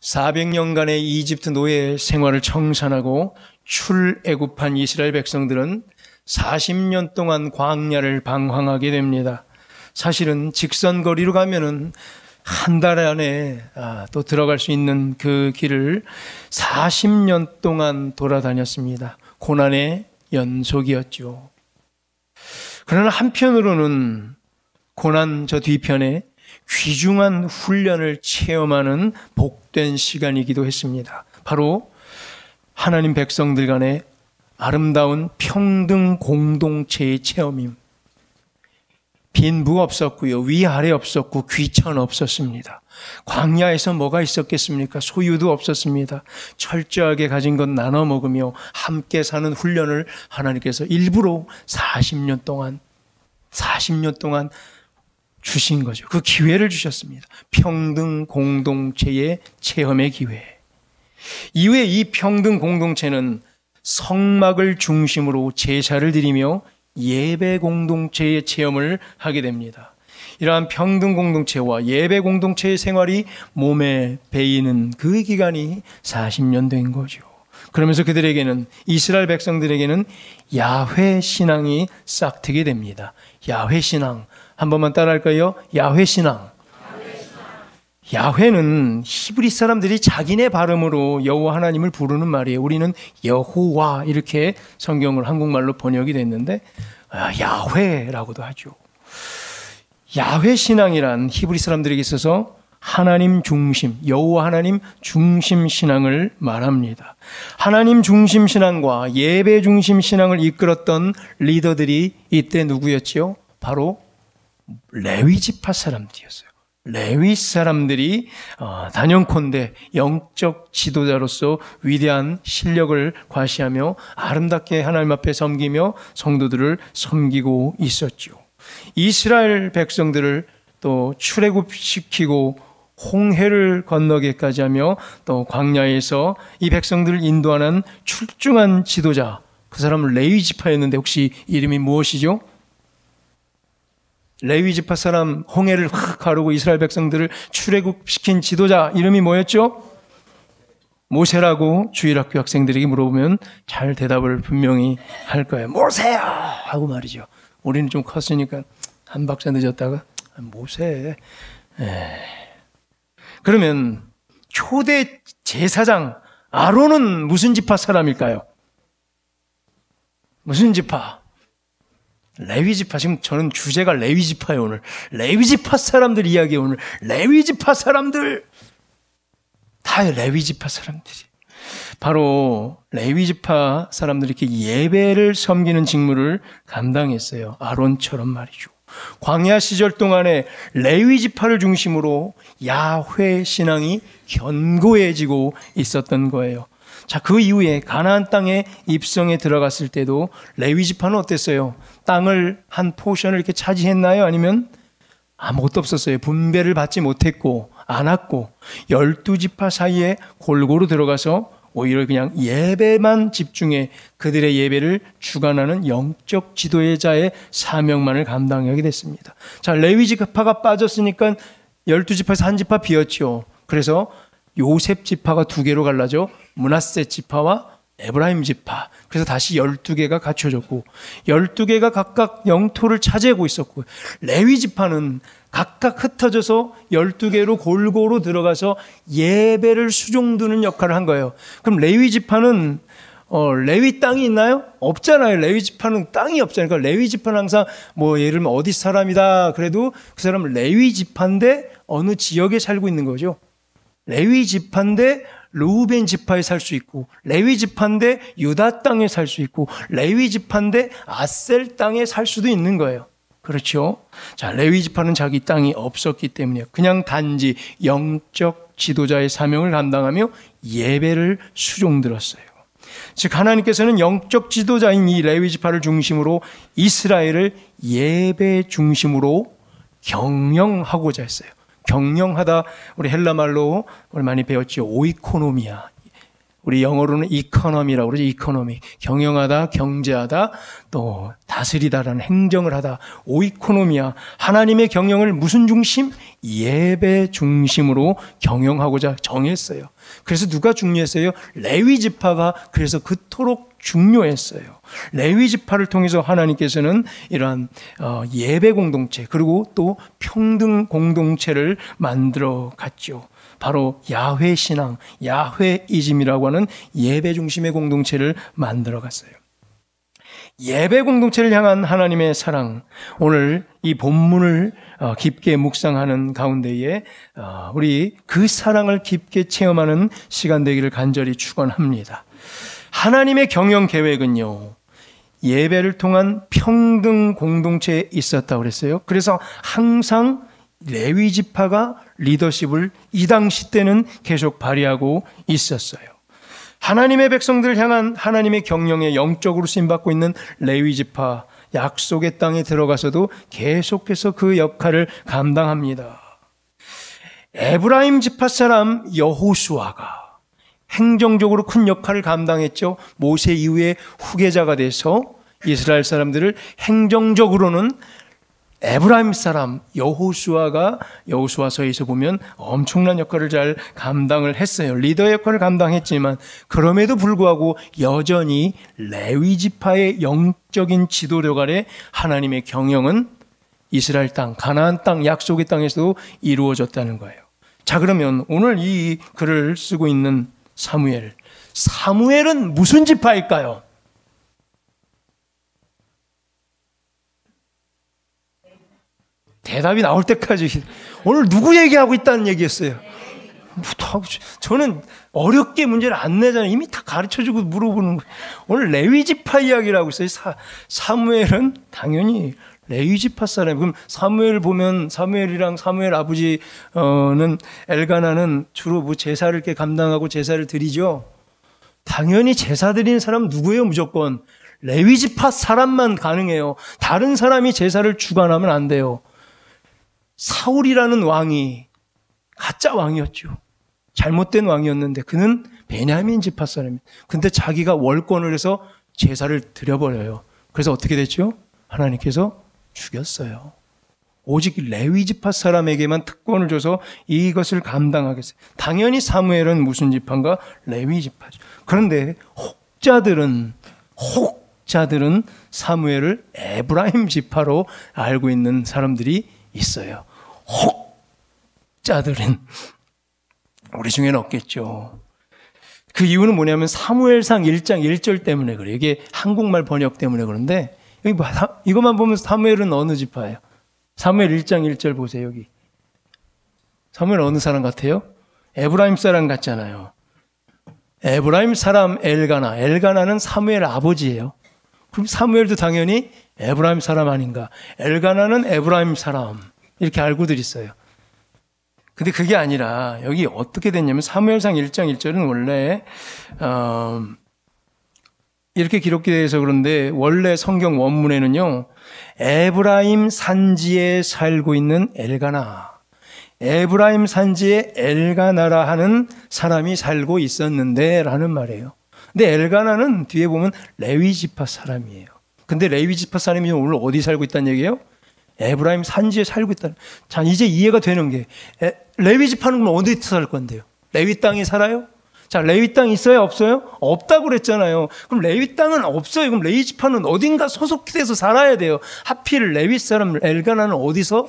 400년간의 이집트 노예 생활을 청산하고 출애굽한 이스라엘 백성들은 40년 동안 광야를 방황하게 됩니다. 사실은 직선거리로 가면은 한 달 안에 또 들어갈 수 있는 그 길을 40년 동안 돌아다녔습니다. 고난의 연속이었죠. 그러나 한편으로는 고난 저 뒤편에 귀중한 훈련을 체험하는 복된 시간이기도 했습니다. 바로 하나님 백성들 간의 아름다운 평등 공동체의 체험임. 빈부 없었고요. 위아래 없었고 귀천 없었습니다. 광야에서 뭐가 있었겠습니까? 소유도 없었습니다. 철저하게 가진 것 나눠 먹으며 함께 사는 훈련을 하나님께서 일부러 40년 동안 주신 거죠. 그 기회를 주셨습니다. 평등 공동체의 체험의 기회. 이후에 이 평등 공동체는 성막을 중심으로 제사를 드리며 예배 공동체의 체험을 하게 됩니다. 이러한 평등 공동체와 예배 공동체의 생활이 몸에 배이는 그 기간이 40년 된 거죠. 그러면서 그들에게는, 이스라엘 백성들에게는 야훼 신앙이 싹트게 됩니다. 야훼 신앙. 한 번만 따라할까요? 야훼 신앙. 야훼는 히브리 사람들이 자기네 발음으로 여호와 하나님을 부르는 말이에요. 우리는 여호와 이렇게 성경을 한국말로 번역이 됐는데 야훼라고도 하죠. 야훼 신앙이란 히브리 사람들에게 있어서 하나님 중심, 여호와 하나님 중심 신앙을 말합니다. 하나님 중심 신앙과 예배 중심 신앙을 이끌었던 리더들이 이때 누구였지요? 바로 레위 지파 사람들이었어요. 레위 사람들이 단연컨대 영적 지도자로서 위대한 실력을 과시하며 아름답게 하나님 앞에 섬기며 성도들을 섬기고 있었죠. 이스라엘 백성들을 또 출애굽시키고 홍해를 건너게까지 하며 또 광야에서 이 백성들을 인도하는 출중한 지도자, 그 사람은 레위 지파였는데 혹시 이름이 무엇이죠? 레위 지파 사람, 홍해를 확 가르고 이스라엘 백성들을 출애굽시킨 지도자 이름이 뭐였죠? 모세라고 주일학교 학생들에게 물어보면 잘 대답을 분명히 할 거예요. 모세야! 하고 말이죠. 우리는 좀 컸으니까 한 박자 늦었다가 모세. 그러면 초대 제사장 아론은 무슨 지파 사람일까요? 무슨 지파? 레위 지파. 지금 저는 주제가 레위 지파예요. 오늘 레위 지파 사람들 이야기예요. 오늘 레위 지파 사람들 다 레위 지파 사람들이 바로 레위 지파 사람들이 이렇게 예배를 섬기는 직무를 감당했어요. 아론처럼 말이죠. 광야 시절 동안에 레위 지파를 중심으로 야훼 신앙이 견고해지고 있었던 거예요. 자, 그 이후에 가나안 땅에 입성에 들어갔을 때도 레위 지파는 어땠어요? 땅을 한 포션을 이렇게 차지했나요? 아니면 아무것도 없었어요. 분배를 받지 못했고 않았고 12지파 사이에 골고루 들어가서 오히려 그냥 예배만 집중해 그들의 예배를 주관하는 영적 지도자의 사명만을 감당하게 됐습니다. 자, 레위 지파가 빠졌으니까 12지파에서 한 지파 비었죠. 그래서 요셉 지파가 두 개로 갈라져 므낫세 지파와 에브라임 지파. 그래서 다시 12개가 갖춰졌고 12개가 각각 영토를 차지하고 있었고 레위 지파는 각각 흩어져서 12개로 골고루 들어가서 예배를 수종두는 역할을 한 거예요. 그럼 레위 지파는 레위 땅이 있나요? 없잖아요. 레위 지파는 땅이 없잖아요. 그러니까 레위 지파는 항상 예를 들면 어디 사람이다 그래도 그 사람은 레위 지파인데 어느 지역에 살고 있는 거죠. 레위 지파인데 르우벤 지파에 살 수 있고 레위 지파인데 유다 땅에 살 수 있고 레위 지파인데 아셀 땅에 살 수도 있는 거예요. 그렇죠? 자, 레위 지파는 자기 땅이 없었기 때문에 그냥 단지 영적 지도자의 사명을 감당하며 예배를 수종들었어요. 즉 하나님께서는 영적 지도자인 이 레위 지파를 중심으로 이스라엘을 예배 중심으로 경영하고자 했어요. 경영하다, 우리 헬라 말로 우리 많이 배웠죠. 오이코노미아. 우리 영어로는 이코노미라고 그러죠. 이코노미. 경영하다, 경제하다, 또 다스리다라는 행정을 하다. 오이코노미아. 하나님의 경영을 무슨 중심? 예배 중심으로 경영하고자 정했어요. 그래서 누가 중요했어요? 레위 지파가 그래서 그토록 중요했어요. 레위 지파를 통해서 하나님께서는 이러한 예배 공동체 그리고 또 평등 공동체를 만들어 갔죠. 바로 야훼 신앙, 야훼이즘이라고 하는 예배 중심의 공동체를 만들어 갔어요. 예배 공동체를 향한 하나님의 사랑, 오늘 이 본문을 깊게 묵상하는 가운데에 우리 그 사랑을 깊게 체험하는 시간 되기를 간절히 축원합니다. 하나님의 경영 계획은요, 예배를 통한 평등 공동체에 있었다고 그랬어요. 그래서 항상 레위 지파가 리더십을 이 당시 때는 계속 발휘하고 있었어요. 하나님의 백성들을 향한 하나님의 경영에 영적으로 쓰임받고 있는 레위 지파, 약속의 땅에 들어가서도 계속해서 그 역할을 감당합니다. 에브라임 지파 사람 여호수아가 행정적으로 큰 역할을 감당했죠. 모세 이후에 후계자가 돼서 이스라엘 사람들을 행정적으로는 에브라임 사람 여호수아가 여호수아서에서 보면 엄청난 역할을 잘 감당을 했어요. 리더의 역할을 감당했지만 그럼에도 불구하고 여전히 레위 지파의 영적인 지도력 아래 하나님의 경영은 이스라엘 땅, 가나안 땅, 약속의 땅에서도 이루어졌다는 거예요. 자, 그러면 오늘 이 글을 쓰고 있는 사무엘은 무슨 지파일까요? 대답이 나올 때까지 오늘 누구 얘기하고 있다는 얘기였어요. 저는 어렵게 문제를 안 내잖아요. 이미 다 가르쳐주고 물어보는 거예요. 오늘 레위 지파 이야기를 하고 있어요. 사무엘은 당연히 레위 지파 사람. 그럼 사무엘 보면 사무엘이랑 사무엘 아버지는 엘가나는 주로 뭐 제사를 이렇게 감당하고 제사를 드리죠. 당연히 제사 드리는 사람은 누구예요? 무조건 레위 지파 사람만 가능해요. 다른 사람이 제사를 주관하면 안 돼요. 사울이라는 왕이 가짜 왕이었죠. 잘못된 왕이었는데 그는 베냐민 지파 사람입니다. 근데 자기가 월권을 해서 제사를 드려버려요. 그래서 어떻게 됐죠? 하나님께서 죽였어요. 오직 레위 지파 사람에게만 특권을 줘서 이것을 감당하겠어요. 당연히 사무엘은 무슨 지파인가? 레위 지파죠. 그런데 혹자들은 사무엘을 에브라임 지파로 알고 있는 사람들이 있어요. 혹자들은 우리 중에는 없겠죠. 그 이유는 뭐냐면 사무엘상 1장 1절 때문에 그래요. 이게 한국말 번역 때문에 그런데 이것만 보면 사무엘은 어느 지파예요? 사무엘 1장 1절 보세요. 여기 사무엘 어느 사람 같아요? 에브라임 사람 같잖아요. 에브라임 사람 엘가나는 사무엘 아버지예요. 그럼 사무엘도 당연히 에브라임 사람 아닌가? 엘가나는 에브라임 사람 이렇게 알고들 있어요. 근데 그게 아니라 여기 어떻게 됐냐면 사무엘상 1장 1절은 원래 이렇게 기록되어 있어서 그런데 원래 성경 원문에는요, 에브라임 산지에 살고 있는 엘가나, 에브라임 산지에 엘가나라 하는 사람이 살고 있었는데 라는 말이에요. 근데 엘가나는 뒤에 보면 레위 지파 사람이에요. 근데 레위 지파 사람이 오늘 어디 살고 있다는 얘기예요? 에브라임 산지에 살고 있다는. 자, 이제 이해가 되는 게 레위 지파는 그럼 어디 살 건데요? 레위 땅에 살아요? 자, 레위 땅 있어요? 없어요? 없다고 그랬잖아요. 그럼 레위 땅은 없어요. 그럼 레위 지파는 어딘가 소속돼서 살아야 돼요. 하필 레위 사람 엘가나는 어디서?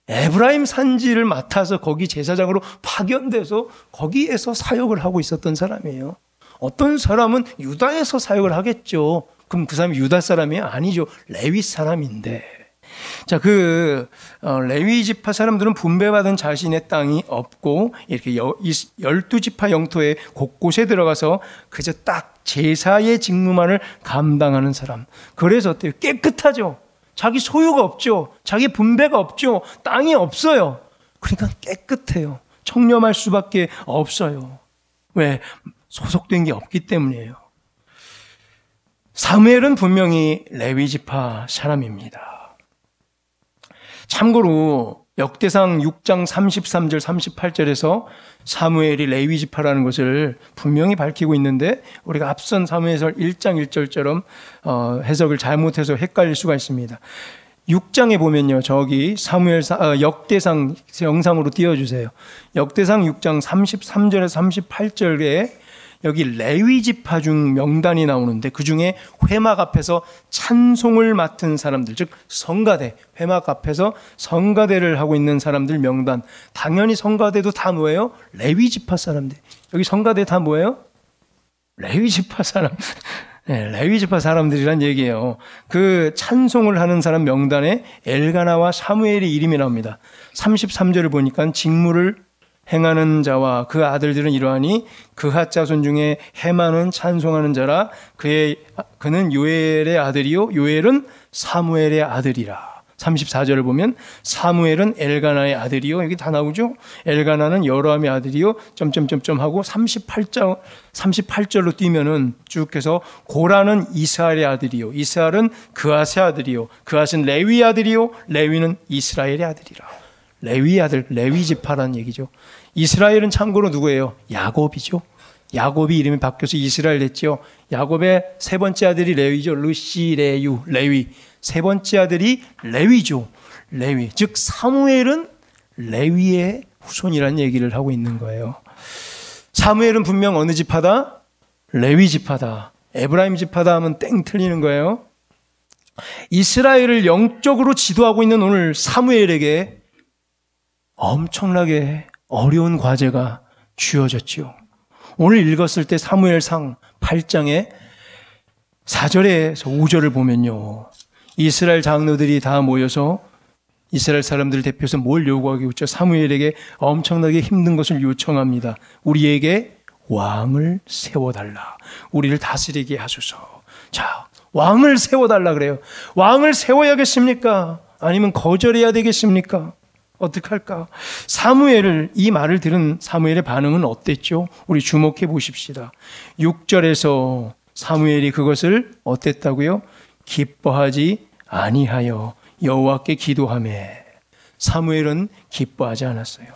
에브라임 산지를 맡아서 거기 제사장으로 파견돼서 거기에서 사역을 하고 있었던 사람이에요. 어떤 사람은 유다에서 사역을 하겠죠. 그럼 그 사람이 유다 사람이 아니죠. 레위 사람인데. 자, 레위 지파 사람들은 분배받은 자신의 땅이 없고 이렇게 12지파 영토에 곳곳에 들어가서 그저 딱 제사의 직무만을 감당하는 사람. 그래서 어때요? 깨끗하죠. 자기 소유가 없죠. 자기 분배가 없죠. 땅이 없어요. 그러니까 깨끗해요. 청렴할 수밖에 없어요. 왜? 소속된 게 없기 때문이에요. 사무엘은 분명히 레위 지파 사람입니다. 참고로 역대상 6장 33절 38절에서 사무엘이 레위 지파라는 것을 분명히 밝히고 있는데 우리가 앞선 사무엘서 1장 1절처럼 해석을 잘못해서 헷갈릴 수가 있습니다. 6장에 보면요. 저기 역대상 영상으로 띄워주세요. 역대상 6장 33절에서 38절에 여기 레위 지파 중 명단이 나오는데 그중에 회막 앞에서 찬송을 맡은 사람들, 즉 성가대, 회막 앞에서 성가대를 하고 있는 사람들 명단. 당연히 성가대도 다 뭐예요? 레위 지파 사람들. 여기 성가대 다 뭐예요? 레위 지파 사람. 네, 레위 지파 사람들이란 얘기예요. 그 찬송을 하는 사람 명단에 엘가나와 사무엘의 이름이 나옵니다. 33절을 보니까 직무를 행하는 자와 그 아들들은 이러하니 그핫 자손 중에 헤만은 찬송하는 자라. 그는 요엘의 아들이요 요엘은 사무엘의 아들이라. 34절을 보면 사무엘은 엘가나의 아들이요, 여기 다 나오죠. 엘가나는 여로함의 아들이요 점점점점 하고 38절로 뛰면은 쭉 해서 고라는 이스라엘의 아들이요, 이스라엘은 그앗의 아들이요, 그앗은 레위 아들이요, 레위는 이스라엘의 아들이라. 레위 아들, 레위 지파라는 얘기죠. 이스라엘은 참고로 누구예요? 야곱이죠. 야곱이 이름이 바뀌어서 이스라엘 됐죠. 야곱의 세 번째 아들이 레위죠. 르시, 레유, 레위. 세 번째 아들이 레위죠. 레위. 즉 사무엘은 레위의 후손이라는 얘기를 하고 있는 거예요. 사무엘은 분명 어느 지파다? 레위 지파다. 에브라임 지파다 하면 땡 틀리는 거예요. 이스라엘을 영적으로 지도하고 있는 오늘 사무엘에게 엄청나게 어려운 과제가 주어졌죠. 오늘 읽었을 때 사무엘상 8장에 4절에서 5절을 보면요, 이스라엘 장로들이 다 모여서 이스라엘 사람들을 대표해서 뭘 요구하고 있죠? 사무엘에게 엄청나게 힘든 것을 요청합니다. 우리에게 왕을 세워달라. 우리를 다스리게 하소서. 자, 왕을 세워달라 그래요. 왕을 세워야겠습니까? 아니면 거절해야 되겠습니까? 어떡할까? 이 말을 들은 사무엘의 반응은 어땠죠? 우리 주목해 보십시다. 6절에서 사무엘이 그것을 어땠다고요? 기뻐하지 아니하여 여호와께 기도하매. 사무엘은 기뻐하지 않았어요.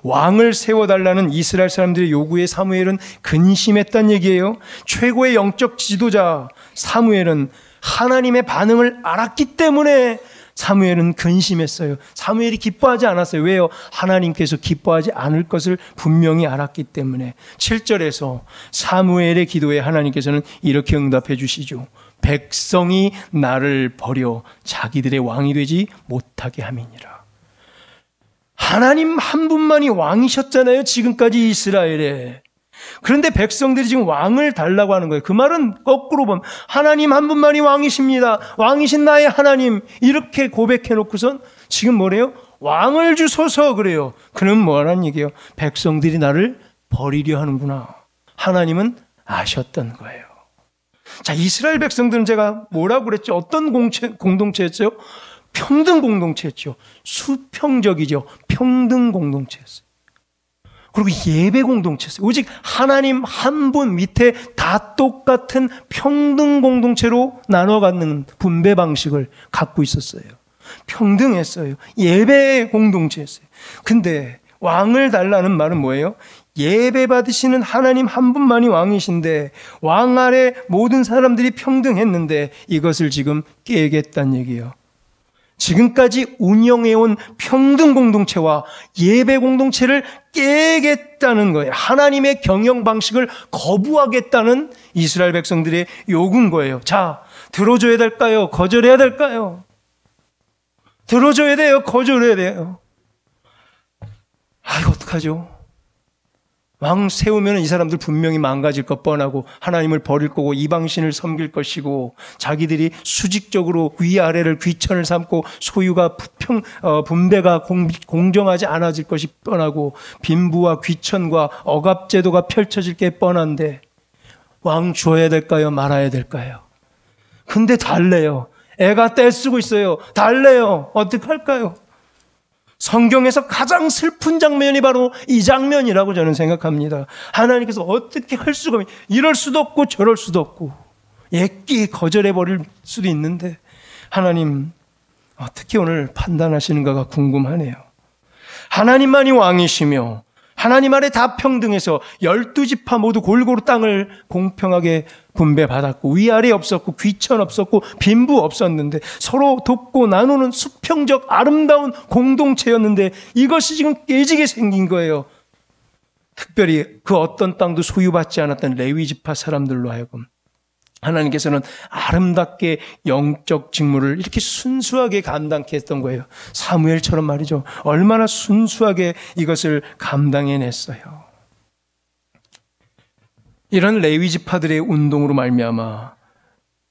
왕을 세워달라는 이스라엘 사람들의 요구에 사무엘은 근심했단 얘기예요. 최고의 영적 지도자 사무엘은 하나님의 반응을 알았기 때문에 사무엘은 근심했어요. 사무엘이 기뻐하지 않았어요. 왜요? 하나님께서 기뻐하지 않을 것을 분명히 알았기 때문에. 7절에서 사무엘의 기도에 하나님께서는 이렇게 응답해 주시죠. 백성이 나를 버려 자기들의 왕이 되지 못하게 함이니라. 하나님 한 분만이 왕이셨잖아요, 지금까지 이스라엘에. 그런데 백성들이 지금 왕을 달라고 하는 거예요. 그 말은 거꾸로 보면 하나님 한 분만이 왕이십니다. 왕이신 나의 하나님, 이렇게 고백해 놓고선 지금 뭐래요? 왕을 주소서 그래요. 그럼 뭐라는 얘기예요? 백성들이 나를 버리려 하는구나. 하나님은 아셨던 거예요. 자, 이스라엘 백성들은 제가 뭐라고 그랬죠? 어떤 공동체였죠? 평등 공동체였죠. 수평적이죠. 평등 공동체였어요. 그리고 예배 공동체였어요. 오직 하나님 한 분 밑에 다 똑같은 평등 공동체로 나눠 갖는 분배 방식을 갖고 있었어요. 평등했어요. 예배 공동체였어요. 근데 왕을 달라는 말은 뭐예요? 예배 받으시는 하나님 한 분만이 왕이신데 왕 아래 모든 사람들이 평등했는데 이것을 지금 깨겠다는 얘기예요. 지금까지 운영해온 평등 공동체와 예배 공동체를 깨겠다는 거예요. 하나님의 경영 방식을 거부하겠다는 이스라엘 백성들의 요구인 거예요. 자, 들어줘야 될까요? 거절해야 될까요? 들어줘야 돼요? 거절해야 돼요? 이거 어떡하죠? 왕 세우면 이 사람들 분명히 망가질 것 뻔하고 하나님을 버릴 거고 이방신을 섬길 것이고 자기들이 수직적으로 위아래를 귀천을 삼고 소유가 분배가 공정하지 않아질 것이 뻔하고 빈부와 귀천과 억압제도가 펼쳐질 게 뻔한데 왕 줘야 될까요? 말아야 될까요? 근데 달래요. 애가 떼쓰고 있어요. 달래요. 어떡할까요? 성경에서 가장 슬픈 장면이 바로 이 장면이라고 저는 생각합니다. 하나님께서 어떻게 할 수가 없어요. 이럴 수도 없고 저럴 수도 없고 예끼 거절해버릴 수도 있는데 하나님 어떻게 오늘 판단하시는가가 궁금하네요. 하나님만이 왕이시며 하나님 아래 다 평등해서 12지파 모두 골고루 땅을 공평하게 분배받았고 위아래 없었고 귀천 없었고 빈부 없었는데 서로 돕고 나누는 수평적 아름다운 공동체였는데 이것이 지금 깨지게 생긴 거예요. 특별히 그 어떤 땅도 소유받지 않았던 레위지파 사람들로 하여금 하나님께서는 아름답게 영적 직무를 이렇게 순수하게 감당케 했던 거예요. 사무엘처럼 말이죠. 얼마나 순수하게 이것을 감당해냈어요. 이런 레위지파들의 운동으로 말미암아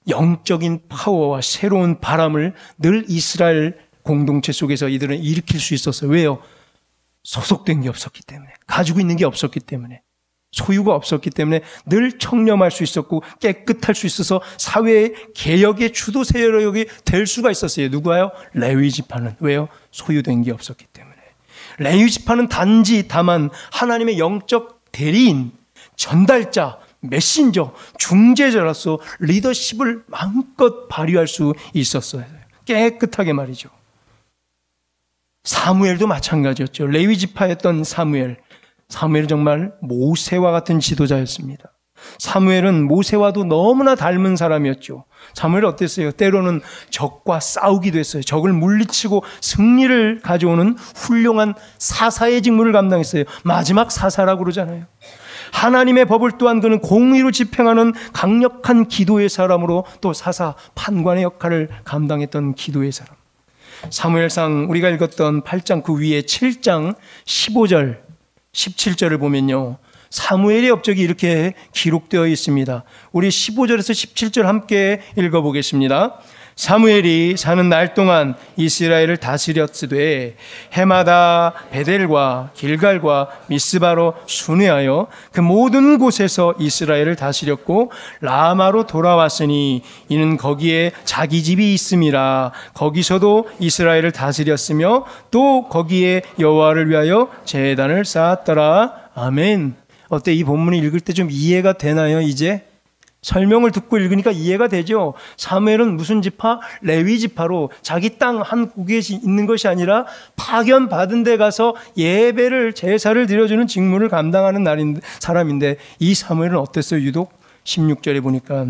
영적인 파워와 새로운 바람을 늘 이스라엘 공동체 속에서 이들은 일으킬 수 있었어요. 왜요? 소속된 게 없었기 때문에, 가지고 있는 게 없었기 때문에, 소유가 없었기 때문에 늘 청렴할 수 있었고 깨끗할 수 있어서 사회의 개혁의 주도 세력이 될 수가 있었어요. 누구예요? 레위지파는. 왜요? 소유된 게 없었기 때문에. 레위지파는 단지 다만 하나님의 영적 대리인, 전달자, 메신저, 중재자로서 리더십을 마음껏 발휘할 수 있었어요. 깨끗하게 말이죠. 사무엘도 마찬가지였죠. 레위지파였던 사무엘은 정말 모세와 같은 지도자였습니다. 사무엘은 모세와도 너무나 닮은 사람이었죠. 사무엘은 어땠어요? 때로는 적과 싸우기도 했어요. 적을 물리치고 승리를 가져오는 훌륭한 사사의 직무를 감당했어요. 마지막 사사라고 그러잖아요. 하나님의 법을 또한 그는 공의로 집행하는 강력한 기도의 사람으로 또 사사, 판관의 역할을 감당했던 기도의 사람. 사무엘상 우리가 읽었던 8장 그 위에 7장 15절 17절을 보면요, 사무엘의 업적이 이렇게 기록되어 있습니다. 우리 15절에서 17절 함께 읽어보겠습니다. 사무엘이 사는 날 동안 이스라엘을 다스렸으되 해마다 베델과 길갈과 미스바로 순회하여 그 모든 곳에서 이스라엘을 다스렸고 라마로 돌아왔으니 이는 거기에 자기 집이 있음이라. 거기서도 이스라엘을 다스렸으며 또 거기에 여호와를 위하여 제단을 쌓았더라. 아멘. 어때? 이 본문을 읽을 때 좀 이해가 되나요? 이제 설명을 듣고 읽으니까 이해가 되죠. 사무엘은 무슨 지파? 레위 지파로 자기 땅 한 고개에 있는 것이 아니라 파견받은 데 가서 예배를, 제사를 드려주는 직무를 감당하는 사람인데 이 사무엘은 어땠어요? 유독 16절에 보니까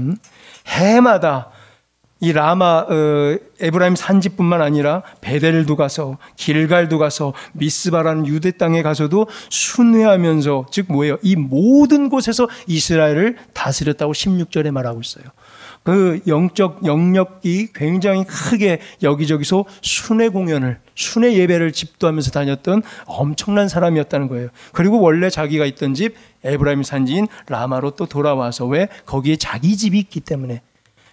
해마다 이 라마 에브라임 산지뿐만 아니라 베델도 가서 길갈도 가서 미스바라는 유대 땅에 가서도 순회하면서, 즉 뭐예요? 이 모든 곳에서 이스라엘을 다스렸다고 16절에 말하고 있어요. 그 영적 영역이 굉장히 크게 여기저기서 순회 공연을, 순회 예배를 집도하면서 다녔던 엄청난 사람이었다는 거예요. 그리고 원래 자기가 있던 집 에브라임 산지인 라마로 또 돌아와서, 왜? 거기에 자기 집이 있기 때문에.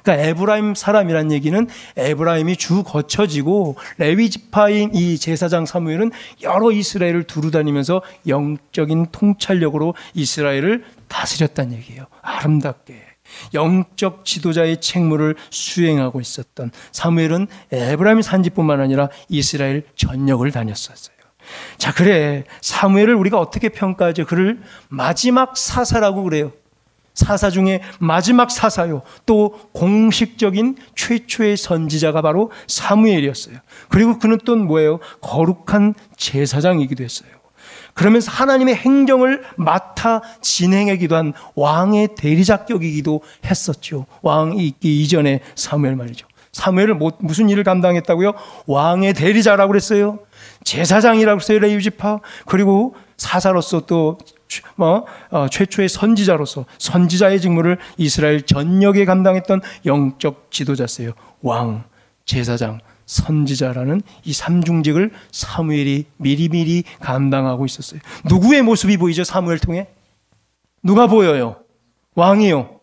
그러니까 에브라임 사람이란 얘기는 에브라임이 주 거처지고 레위 지파인 이 제사장 사무엘은 여러 이스라엘을 두루다니면서 영적인 통찰력으로 이스라엘을 다스렸다는 얘기예요. 아름답게 영적 지도자의 책무를 수행하고 있었던 사무엘은 에브라임 산지뿐만 아니라 이스라엘 전역을 다녔었어요. 자, 그래 사무엘을 우리가 어떻게 평가하죠? 그를 마지막 사사라고 그래요. 사사 중에 마지막 사사요. 또 공식적인 최초의 선지자가 바로 사무엘이었어요. 그리고 그는 또 뭐예요? 거룩한 제사장이기도 했어요. 그러면서 하나님의 행정을 맡아 진행하기도 한 왕의 대리자격이기도 했었죠. 왕이 있기 이전에 사무엘 말이죠. 사무엘을 무슨 일을 감당했다고요? 왕의 대리자라고 그랬어요. 제사장이라고 했어요. 레위 지파. 그리고 사사로서 또 최초의 선지자로서 선지자의 직무를 이스라엘 전역에 감당했던 영적 지도자였어요. 왕, 제사장, 선지자라는 이 삼중직을 사무엘이 미리미리 감당하고 있었어요. 누구의 모습이 보이죠? 사무엘 통해? 누가 보여요? 왕이요?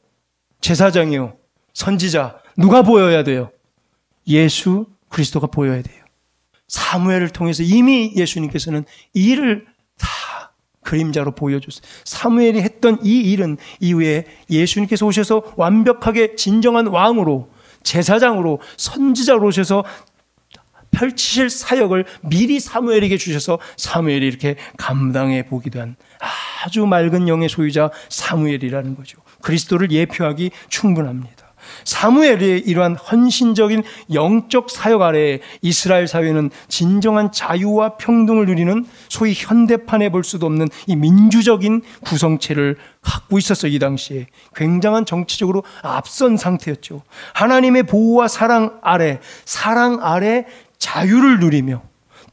제사장이요? 선지자? 누가 보여야 돼요? 예수 그리스도가 보여야 돼요. 사무엘을 통해서 이미 예수님께서는 이 일을 다 그림자로 보여줬어요. 사무엘이 했던 이 일은 이후에 예수님께서 오셔서 완벽하게 진정한 왕으로, 제사장으로, 선지자로 오셔서 펼치실 사역을 미리 사무엘에게 주셔서 사무엘이 이렇게 감당해 보기도 한 아주 맑은 영의 소유자 사무엘이라는 거죠. 그리스도를 예표하기 충분합니다. 사무엘의 이러한 헌신적인 영적 사역 아래에 이스라엘 사회는 진정한 자유와 평등을 누리는 소위 현대판에 볼 수도 없는 이 민주적인 구성체를 갖고 있었어요. 이 당시에 굉장한 정치적으로 앞선 상태였죠. 하나님의 보호와 사랑 아래 자유를 누리며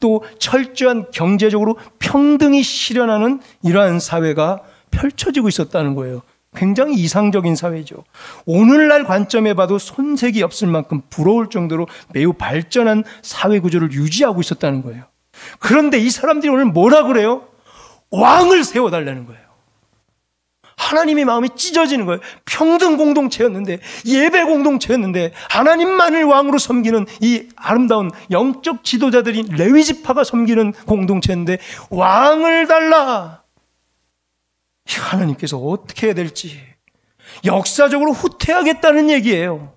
또 철저한 경제적으로 평등이 실현하는 이러한 사회가 펼쳐지고 있었다는 거예요. 굉장히 이상적인 사회죠. 오늘날 관점에 봐도 손색이 없을 만큼 부러울 정도로 매우 발전한 사회 구조를 유지하고 있었다는 거예요. 그런데 이 사람들이 오늘 뭐라 그래요? 왕을 세워달라는 거예요. 하나님의 마음이 찢어지는 거예요. 평등 공동체였는데, 예배 공동체였는데, 하나님만을 왕으로 섬기는 이 아름다운 영적 지도자들인 레위 지파가 섬기는 공동체인데 왕을 달라. 하나님께서 어떻게 해야 될지 역사적으로 후퇴하겠다는 얘기예요.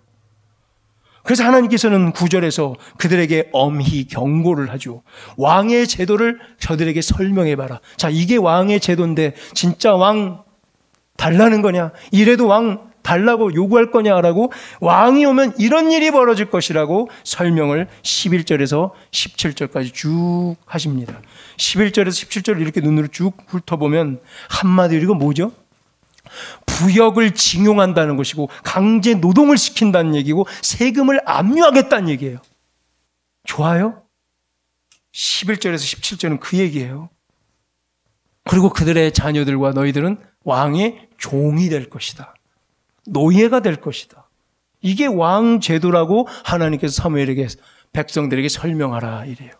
그래서 하나님께서는 9절에서 그들에게 엄히 경고를 하죠. 왕의 제도를 저들에게 설명해봐라. 자, 이게 왕의 제도인데 진짜 왕 달라는 거냐? 이래도 왕 달라고 요구할 거냐라고, 왕이 오면 이런 일이 벌어질 것이라고 설명을 11절에서 17절까지 쭉 하십니다. 11절에서 17절을 이렇게 눈으로 쭉 훑어보면 한마디로 이거 뭐죠? 부역을 징용한다는 것이고 강제 노동을 시킨다는 얘기고 세금을 압류하겠다는 얘기예요. 좋아요? 11절에서 17절은 그 얘기예요. 그리고 그들의 자녀들과 너희들은 왕의 종이 될 것이다. 노예가 될 것이다. 이게 왕 제도라고 하나님께서 사무엘에게 백성들에게 설명하라 이래요.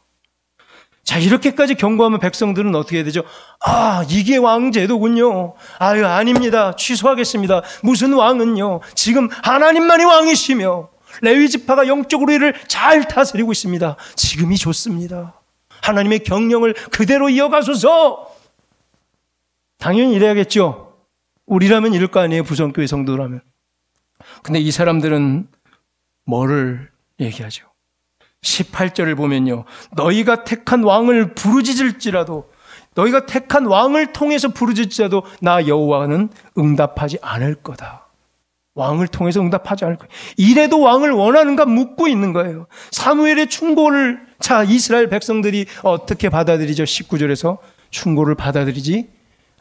자, 이렇게까지 경고하면 백성들은 어떻게 해야 되죠? 아, 이게 왕 제도군요. 아유, 아닙니다. 취소하겠습니다. 무슨 왕은요? 지금 하나님만이 왕이시며 레위 지파가 영적으로 이를 잘 다스리고 있습니다. 지금이 좋습니다. 하나님의 경영을 그대로 이어가소서. 당연히 이래야겠죠. 우리라면 이럴 거 아니에요. 부성교회 성도라면. 근데 이 사람들은 뭐를 얘기하죠? 18절을 보면요. 너희가 택한 왕을 부르짖을지라도, 너희가 택한 왕을 통해서 부르짖을지라도 나 여호와는 응답하지 않을 거다. 왕을 통해서 응답하지 않을 거예요. 이래도 왕을 원하는가 묻고 있는 거예요. 사무엘의 충고를, 자, 이스라엘 백성들이 어떻게 받아들이죠? 19절에서 충고를 받아들이지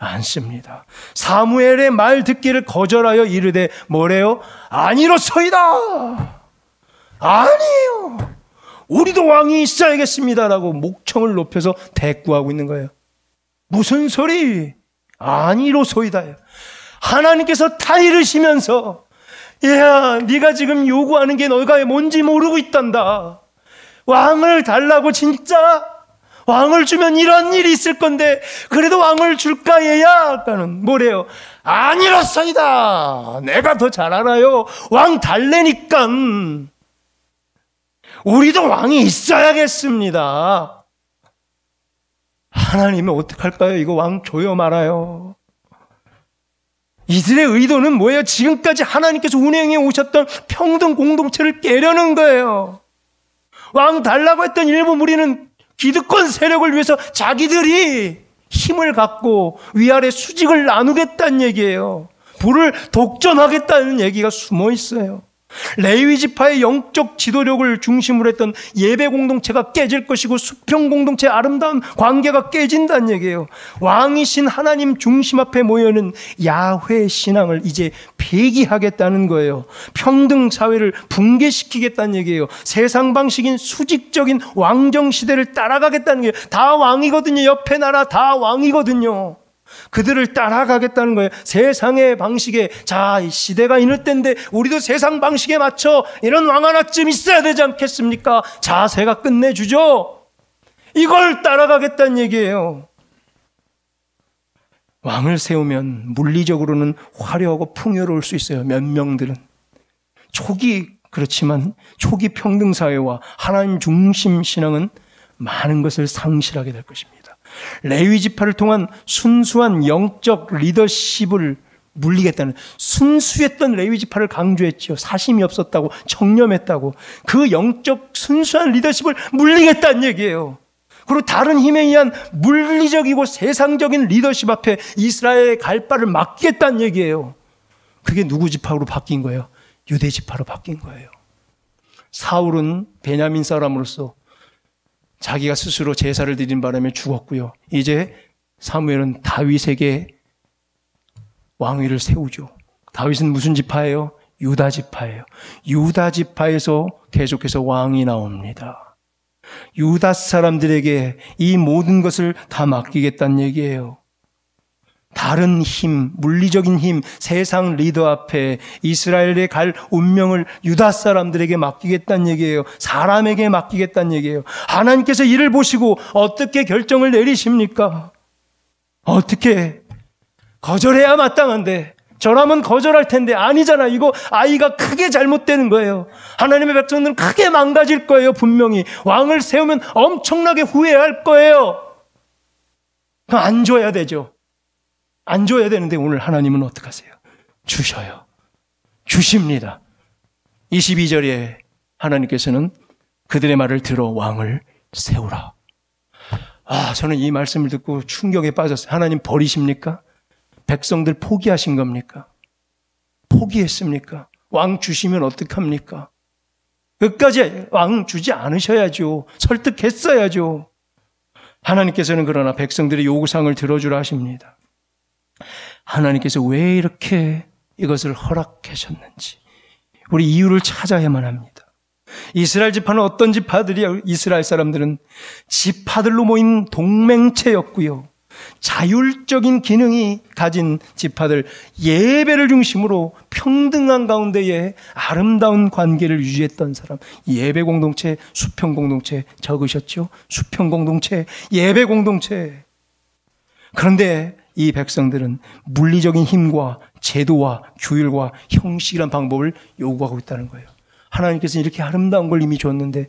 않습니다. 사무엘의 말 듣기를 거절하여 이르되 뭐래요? 아니로소이다. 아니에요. 우리도 왕이 있어야겠습니다라고 목청을 높여서 대꾸하고 있는 거예요. 무슨 소리? 아니로소이다요. 하나님께서 다 이르시면서, 야, 네가 지금 요구하는 게 너가 뭔지 모르고 있단다. 왕을 달라고, 진짜 왕을 주면 이런 일이 있을 건데 그래도 왕을 줄까 얘야? 아까는 뭐래요? 아니로소이다. 내가 더 잘 알아요. 왕 달래니까. 우리도 왕이 있어야겠습니다. 하나님은 어떡할까요? 이거 왕 줘요 말아요? 이들의 의도는 뭐예요? 지금까지 하나님께서 운행해 오셨던 평등 공동체를 깨려는 거예요. 왕 달라고 했던 일부 무리는 기득권 세력을 위해서 자기들이 힘을 갖고 위아래 수직을 나누겠다는 얘기예요. 부를 독점하겠다는 얘기가 숨어 있어요. 레위 지파의 영적 지도력을 중심으로 했던 예배 공동체가 깨질 것이고 수평 공동체의 아름다운 관계가 깨진다는 얘기예요. 왕이신 하나님 중심 앞에 모여있는 야훼 신앙을 이제 폐기하겠다는 거예요. 평등 사회를 붕괴시키겠다는 얘기예요. 세상 방식인 수직적인 왕정 시대를 따라가겠다는 게, 다 왕이거든요. 옆에 나라 다 왕이거든요. 그들을 따라가겠다는 거예요. 세상의 방식에, 자, 시대가 이럴 때인데 우리도 세상 방식에 맞춰 이런 왕 하나쯤 있어야 되지 않겠습니까? 자세가 끝내주죠. 이걸 따라가겠다는 얘기예요. 왕을 세우면 물리적으로는 화려하고 풍요로울 수 있어요. 몇 명들은. 그렇지만 초기 평등사회와 하나님 중심 신앙은 많은 것을 상실하게 될 것입니다. 레위 지파를 통한 순수한 영적 리더십을 물리겠다는, 순수했던 레위 지파를 강조했죠. 사심이 없었다고, 청렴했다고. 그 영적 순수한 리더십을 물리겠다는 얘기예요. 그리고 다른 힘에 의한 물리적이고 세상적인 리더십 앞에 이스라엘의 갈 바를 막겠다는 얘기예요. 그게 누구 지파로 바뀐 거예요? 유대 지파로 바뀐 거예요. 사울은 베냐민 사람으로서 자기가 스스로 제사를 드린 바람에 죽었고요. 이제 사무엘은 다윗에게 왕위를 세우죠. 다윗은 무슨 지파예요? 유다 지파예요. 유다 지파에서 계속해서 왕이 나옵니다. 유다 사람들에게 이 모든 것을 다 맡기겠다는 얘기예요. 다른 힘, 물리적인 힘, 세상 리더 앞에 이스라엘에 갈 운명을 유다 사람들에게 맡기겠다는 얘기예요. 사람에게 맡기겠다는 얘기예요. 하나님께서 이를 보시고 어떻게 결정을 내리십니까? 어떻게? 거절해야 마땅한데 저라면 거절할 텐데 아니잖아. 이거 아이가 크게 잘못되는 거예요. 하나님의 백성들은 크게 망가질 거예요. 분명히 왕을 세우면 엄청나게 후회할 거예요. 그럼 안 줘야 되죠. 안 줘야 되는데 오늘 하나님은 어떻게 하세요? 주셔요. 주십니다. 22절에 하나님께서는 그들의 말을 들어 왕을 세우라. 저는 이 말씀을 듣고 충격에 빠졌어요. 하나님 버리십니까? 백성들 포기하신 겁니까? 포기했습니까? 왕 주시면 어떡합니까? 끝까지 왕 주지 않으셔야죠. 설득했어야죠. 하나님께서는 그러나 백성들의 요구사항을 들어주라 하십니다. 하나님께서 왜 이렇게 이것을 허락하셨는지 우리 이유를 찾아야만 합니다. 이스라엘 지파는 어떤 지파들이야? 이스라엘 사람들은 지파들로 모인 동맹체였고요. 자율적인 기능이 가진 지파들, 예배를 중심으로 평등한 가운데에 아름다운 관계를 유지했던 사람. 예배 공동체, 수평 공동체 적으셨죠? 수평 공동체, 예배 공동체. 그런데 이 백성들은 물리적인 힘과 제도와 규율과 형식이란 방법을 요구하고 있다는 거예요. 하나님께서 이렇게 아름다운 걸 이미 줬는데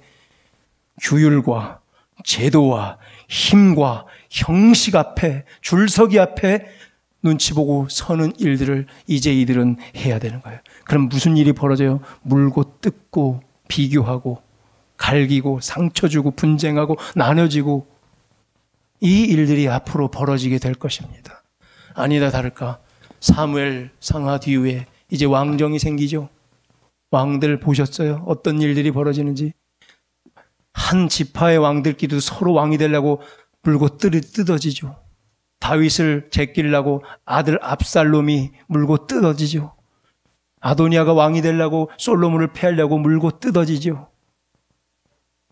규율과 제도와 힘과 형식 앞에, 줄서기 앞에 눈치 보고 서는 일들을 이제 이들은 해야 되는 거예요. 그럼 무슨 일이 벌어져요? 물고 뜯고 비교하고 갈기고 상처 주고 분쟁하고 나눠지고 이 일들이 앞으로 벌어지게 될 것입니다. 아니다 다를까 사무엘 상하 뒤에 이제 왕정이 생기죠. 왕들 보셨어요? 어떤 일들이 벌어지는지. 한 지파의 왕들끼리도 서로 왕이 되려고 물고 뜯어지죠. 다윗을 제끼려고 아들 압살롬이 물고 뜯어지죠. 아도니아가 왕이 되려고 솔로몬을 패하려고 물고 뜯어지죠.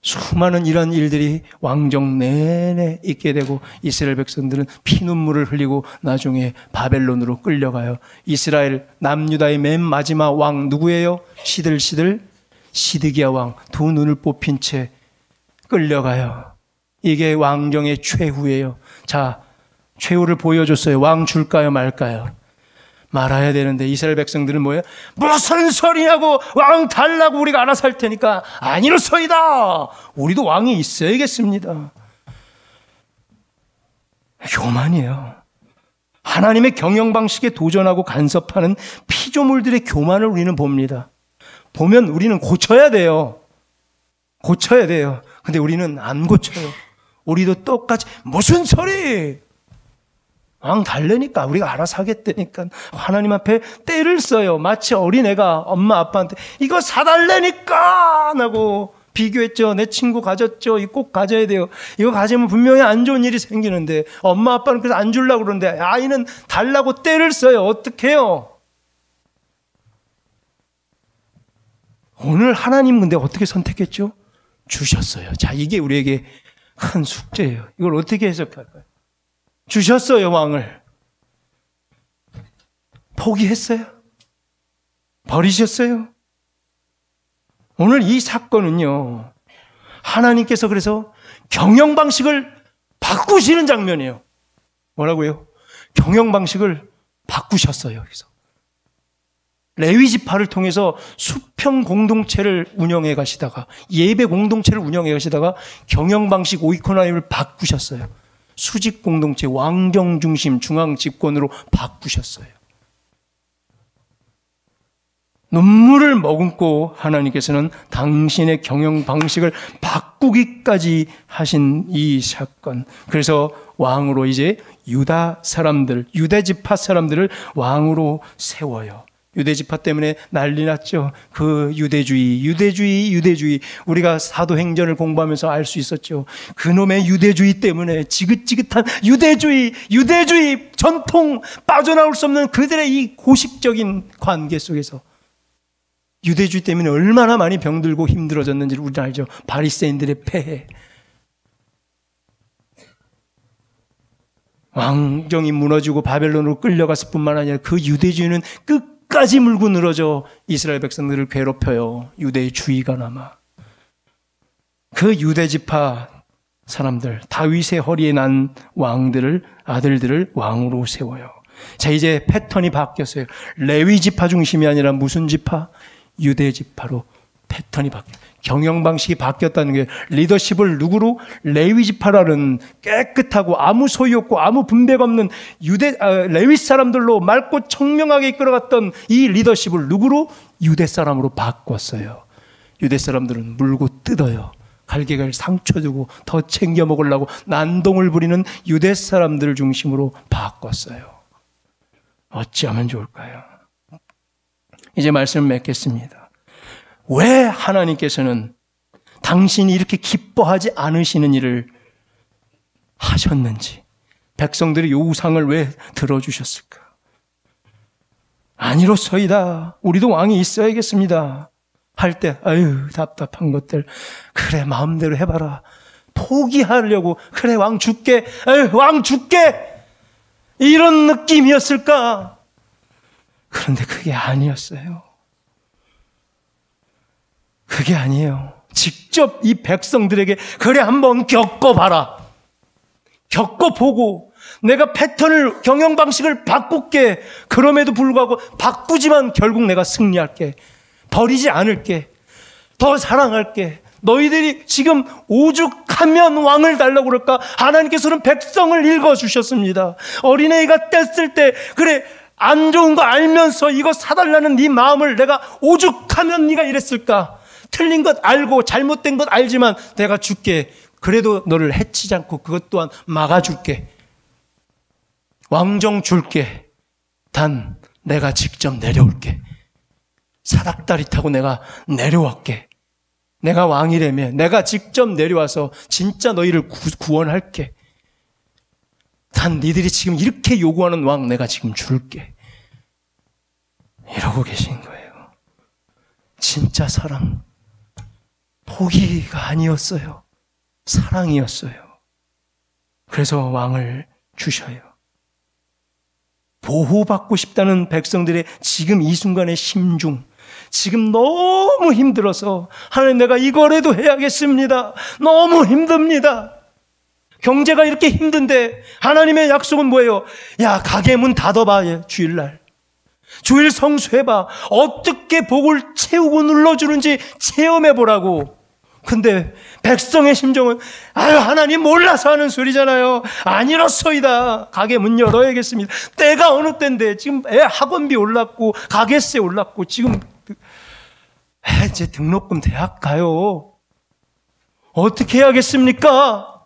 수많은 이런 일들이 왕정 내내 있게 되고 이스라엘 백성들은 피눈물을 흘리고 나중에 바벨론으로 끌려가요. 이스라엘 남유다의 맨 마지막 왕 누구예요? 시드기야 왕. 두 눈을 뽑힌 채 끌려가요. 이게 왕정의 최후예요. 자, 최후를 보여줬어요. 왕 줄까요 말까요? 말아야 되는데 이스라엘 백성들은 뭐예요? 무슨 소리냐고, 왕 달라고, 우리가 알아서 할 테니까. 아니로소이다. 우리도 왕이 있어야겠습니다. 교만이에요. 하나님의 경영 방식에 도전하고 간섭하는 피조물들의 교만을 우리는 봅니다. 보면 우리는 고쳐야 돼요. 고쳐야 돼요. 근데 우리는 안 고쳐요. 우리도 똑같이 무슨 소리? 왕 달래니까 우리가 알아서 하겠다니까 하나님 앞에 떼를 써요. 마치 어린애가 엄마 아빠한테 이거 사달래니까 하고 비교했죠. 내 친구 가졌죠. 이거 꼭 가져야 돼요. 이거 가지면 분명히 안 좋은 일이 생기는데 엄마 아빠는 그래서 안 주려고 그러는데 아이는 달라고 떼를 써요. 어떡해요? 오늘 하나님 근데 어떻게 선택했죠? 주셨어요. 자, 이게 우리에게 큰 숙제예요. 이걸 어떻게 해석할까요? 주셨어요, 왕을. 포기했어요? 버리셨어요? 오늘 이 사건은요, 하나님께서 그래서 경영 방식을 바꾸시는 장면이에요. 뭐라고요? 경영 방식을 바꾸셨어요. 그래서 레위 지파를 통해서 수평 공동체를 운영해 가시다가 예배 공동체를 운영해 가시다가 경영 방식 오이코노미를 바꾸셨어요. 수직 공동체, 왕정 중심, 중앙 집권으로 바꾸셨어요. 눈물을 머금고 하나님께서는 당신의 경영 방식을 바꾸기까지 하신 이 사건. 그래서 왕으로 이제 유다 사람들, 유대 지파 사람들을 왕으로 세워요. 유대지파 때문에 난리 났죠. 그 유대주의. 우리가 사도행전을 공부하면서 알 수 있었죠. 그놈의 유대주의 때문에 지긋지긋한 유대주의 전통 빠져나올 수 없는 그들의 이 고식적인 관계 속에서 유대주의 때문에 얼마나 많이 병들고 힘들어졌는지를 우리는 알죠. 바리새인들의 폐해. 왕정이 무너지고 바벨론으로 끌려갔을 뿐만 아니라 그 유대주의는 끝까지 물고 늘어져 이스라엘 백성들을 괴롭혀요. 유대의 주의가 남아. 그 유대지파 사람들, 다윗의 허리에 난 아들들을 왕으로 세워요. 자, 이제 패턴이 바뀌었어요. 레위 지파 중심이 아니라 무슨 지파? 유대 지파로 패턴이 바뀌었어요. 경영 방식이 바뀌었다는 게, 리더십을 누구로? 레위 지파라는 깨끗하고 아무 소유 없고 아무 분배가 없는 레위 사람들로 맑고 청명하게 이끌어갔던 이 리더십을 누구로? 유대 사람으로 바꿨어요. 유대 사람들은 물고 뜯어요. 갈개갈 상처 주고 더 챙겨 먹으려고 난동을 부리는 유대 사람들 중심으로 바꿨어요. 어찌하면 좋을까요? 이제 말씀을 맺겠습니다. 왜 하나님께서는 당신이 이렇게 기뻐하지 않으시는 일을 하셨는지, 백성들의 요구사항을 왜 들어주셨을까? 아니로소이다. 우리도 왕이 있어야겠습니다. 할 때, 아유, 답답한 것들. 그래, 마음대로 해봐라. 포기하려고, 그래, 왕 줄게. 아유, 왕 줄게. 이런 느낌이었을까? 그런데 그게 아니었어요. 그게 아니에요. 직접 이 백성들에게 그래 한번 겪어봐라. 겪어보고 내가 패턴을, 경영 방식을 바꿀게. 그럼에도 불구하고 바꾸지만 결국 내가 승리할게. 버리지 않을게. 더 사랑할게. 너희들이 지금 오죽하면 왕을 달라고 그럴까? 하나님께서는 백성을 읽어주셨습니다. 어린애가 뗐을 때 그래 안 좋은 거 알면서 이거 사달라는 네 마음을 내가 오죽하면 네가 이랬을까? 틀린 것 알고 잘못된 것 알지만 내가 줄게. 그래도 너를 해치지 않고 그것 또한 막아줄게. 왕정 줄게. 단 내가 직접 내려올게. 사닥다리 타고 내가 내려왔게. 내가 왕이라면 내가 직접 내려와서 진짜 너희를 구원할게. 단 니들이 지금 이렇게 요구하는 왕 내가 지금 줄게. 이러고 계신 거예요. 진짜 사랑. 포기가 아니었어요. 사랑이었어요. 그래서 왕을 주셔요. 보호받고 싶다는 백성들의 지금 이 순간의 심중, 지금 너무 힘들어서 하나님 내가 이거라도 해야겠습니다. 너무 힘듭니다. 경제가 이렇게 힘든데 하나님의 약속은 뭐예요? 야, 가게 문 닫아봐. 주일날 주일 성수해봐. 어떻게 복을 채우고 눌러주는지 체험해보라고. 근데 백성의 심정은 아유 하나님 몰라서 하는 소리잖아요. 아니로소이다. 가게 문 열어야겠습니다. 때가 어느 때인데 지금 애 학원비 올랐고 가게세 올랐고 지금 이제 등록금 대학 가요. 어떻게 해야겠습니까?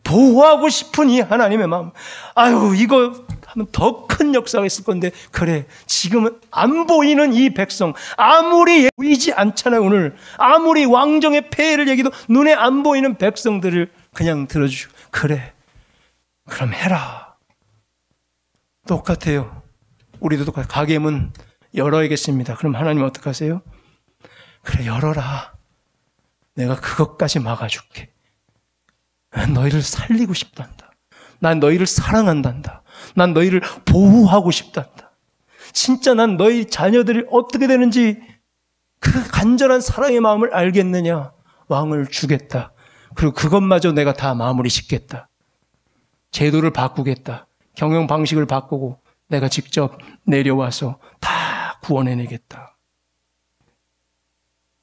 보호하고 싶은 이 하나님의 마음. 아유 이거 하면 더 큰 역사가 있을 건데 그래 지금은 안 보이는 이 백성 아무리 보이지 않잖아요. 오늘 아무리 왕정의 폐해를 얘기도 눈에 안 보이는 백성들을 그냥 들어주시고 그래 그럼 해라. 똑같아요. 우리도 똑같아요. 가게 문 열어야겠습니다. 그럼 하나님 어떡하세요? 그래 열어라. 내가 그것까지 막아줄게. 너희를 살리고 싶단다. 난 너희를 사랑한단다. 난 너희를 보호하고 싶단다. 진짜 난 너희 자녀들이 어떻게 되는지 그 간절한 사랑의 마음을 알겠느냐. 왕을 주겠다. 그리고 그것마저 내가 다 마무리 짓겠다. 제도를 바꾸겠다. 경영 방식을 바꾸고 내가 직접 내려와서 다 구원해내겠다.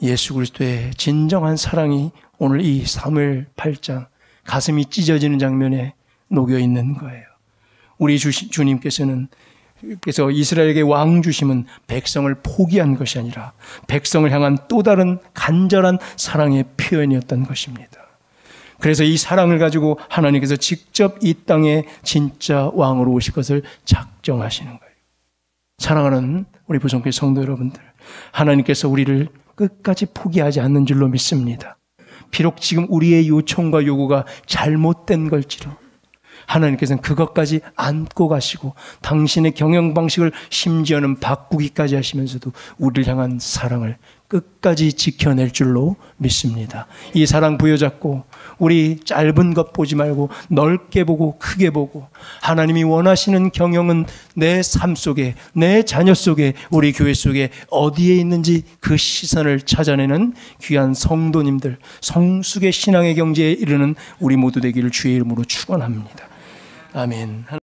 예수 그리스도의 진정한 사랑이 오늘 이 사무엘 8장 가슴이 찢어지는 장면에 녹여 있는 거예요. 우리 주님께서는 그래서 이스라엘에게 왕 주심은 백성을 포기한 것이 아니라 백성을 향한 또 다른 간절한 사랑의 표현이었던 것입니다. 그래서 이 사랑을 가지고 하나님께서 직접 이 땅에 진짜 왕으로 오실 것을 작정하시는 거예요. 사랑하는 우리 부성교회 성도 여러분들, 하나님께서 우리를 끝까지 포기하지 않는 줄로 믿습니다. 비록 지금 우리의 요청과 요구가 잘못된 걸지로 하나님께서는 그것까지 안고 가시고 당신의 경영 방식을 심지어는 바꾸기까지 하시면서도 우리를 향한 사랑을 끝까지 지켜낼 줄로 믿습니다. 이 사랑 부여잡고 우리 짧은 것 보지 말고 넓게 보고 크게 보고 하나님이 원하시는 경영은 내 삶 속에, 내 자녀 속에, 우리 교회 속에 어디에 있는지 그 시선을 찾아내는 귀한 성도님들, 성숙의 신앙의 경지에 이르는 우리 모두 되기를 주의 이름으로 축원합니다. 아멘.